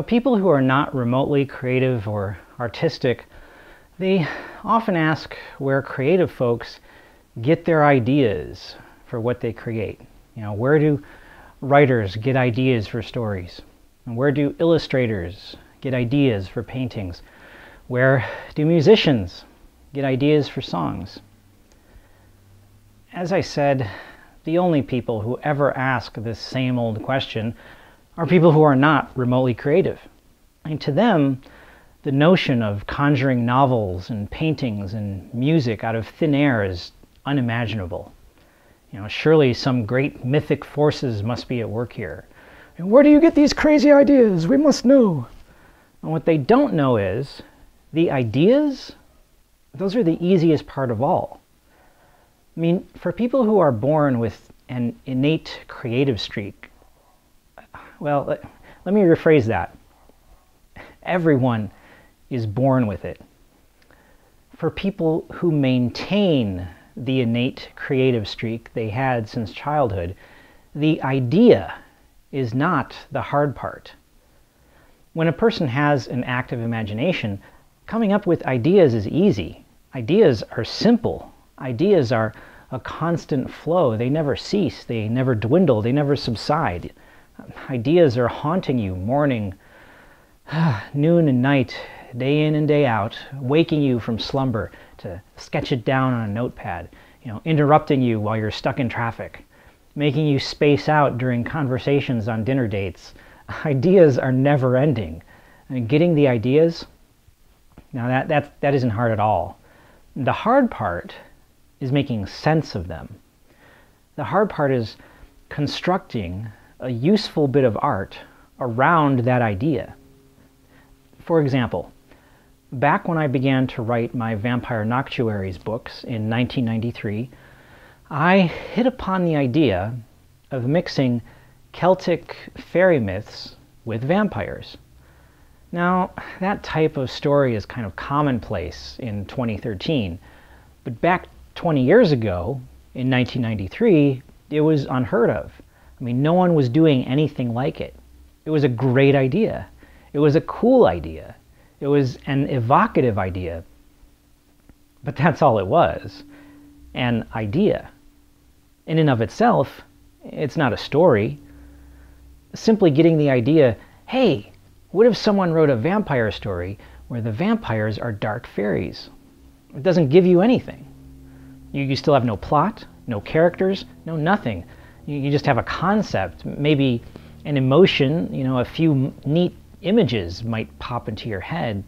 People who are not remotely creative or artistic, they often ask where creative folks get their ideas for what they create. Where do writers get ideas for stories? And where do illustrators get ideas for paintings? Where do musicians get ideas for songs? As I said, the only people who ever ask this same old question are people who are not remotely creative. And to them, the notion of conjuring novels and paintings and music out of thin air is unimaginable. Surely some great mythic forces must be at work here. And where do you get these crazy ideas? We must know. And what they don't know is the ideas, those are the easiest part of all. For people who are born with an innate creative streak, well, let me rephrase that. Everyone is born with it. For people who maintain the innate creative streak they had since childhood, the idea is not the hard part. When a person has an active imagination, coming up with ideas is easy. Ideas are simple. Ideas are a constant flow. They never cease. They never dwindle. They never subside. Ideas are haunting you morning, noon and night, day in and day out, waking you from slumber to sketch it down on a notepad, interrupting you while you're stuck in traffic, making you space out during conversations on dinner dates. Ideas are never ending. Getting the ideas, now that isn't hard at all. The hard part is making sense of them. The hard part is constructing a useful bit of art around that idea. For example, back when I began to write my Vampire Noctuaries books in 1993, I hit upon the idea of mixing Celtic fairy myths with vampires. Now, that type of story is kind of commonplace in 2013, but back 20 years ago, in 1993, it was unheard of. No one was doing anything like it. It was a great idea. It was a cool idea. It was an evocative idea. But that's all it was. An idea. In and of itself, it's not a story. Simply getting the idea, hey, what if someone wrote a vampire story where the vampires are dark fairies? It doesn't give you anything. You still have no plot, no characters, no nothing. You just have a concept, maybe an emotion, a few neat images might pop into your head.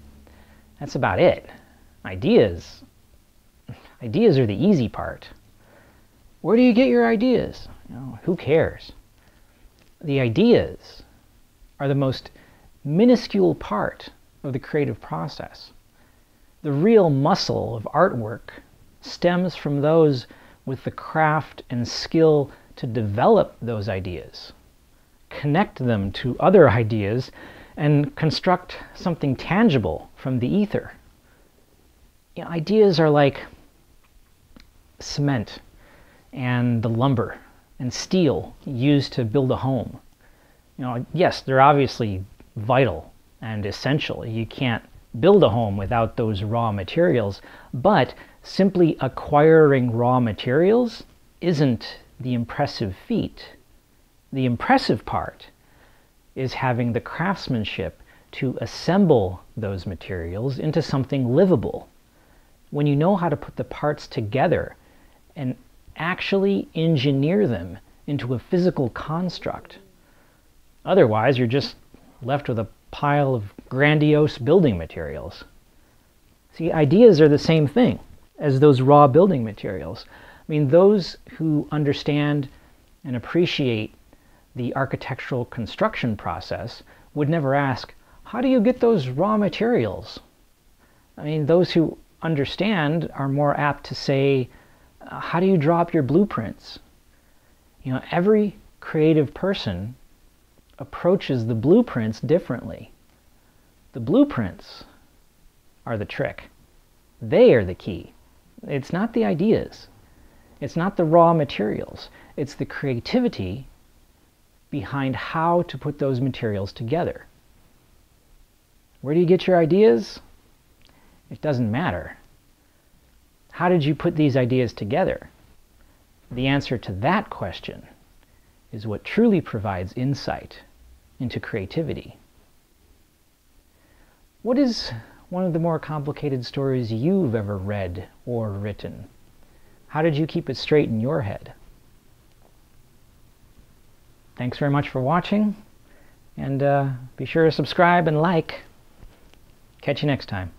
That's about it. Ideas are the easy part. Where do you get your ideas? Who cares? The ideas are the most minuscule part of the creative process. The real muscle of artwork stems from those with the craft and skill to develop those ideas, connect them to other ideas, and construct something tangible from the ether. Ideas are like cement and the lumber and steel used to build a home. Yes, they're obviously vital and essential. You can't build a home without those raw materials, but simply acquiring raw materials isn't the impressive feat. The impressive part is having the craftsmanship to assemble those materials into something livable. When you know how to put the parts together and actually engineer them into a physical construct. Otherwise, you're just left with a pile of grandiose building materials. See, ideas are the same thing as those raw building materials. Those who understand and appreciate the architectural construction process would never ask, how do you get those raw materials? Those who understand are more apt to say, how do you draw up your blueprints? Every creative person approaches the blueprints differently. The blueprints are the trick. They are the key. It's not the ideas. It's not the raw materials. It's the creativity behind how to put those materials together. Where do you get your ideas? It doesn't matter. How did you put these ideas together? The answer to that question is what truly provides insight into creativity. What is one of the more complicated stories you've ever read or written? How did you keep it straight in your head? Thanks very much for watching, and be sure to subscribe and like. Catch you next time.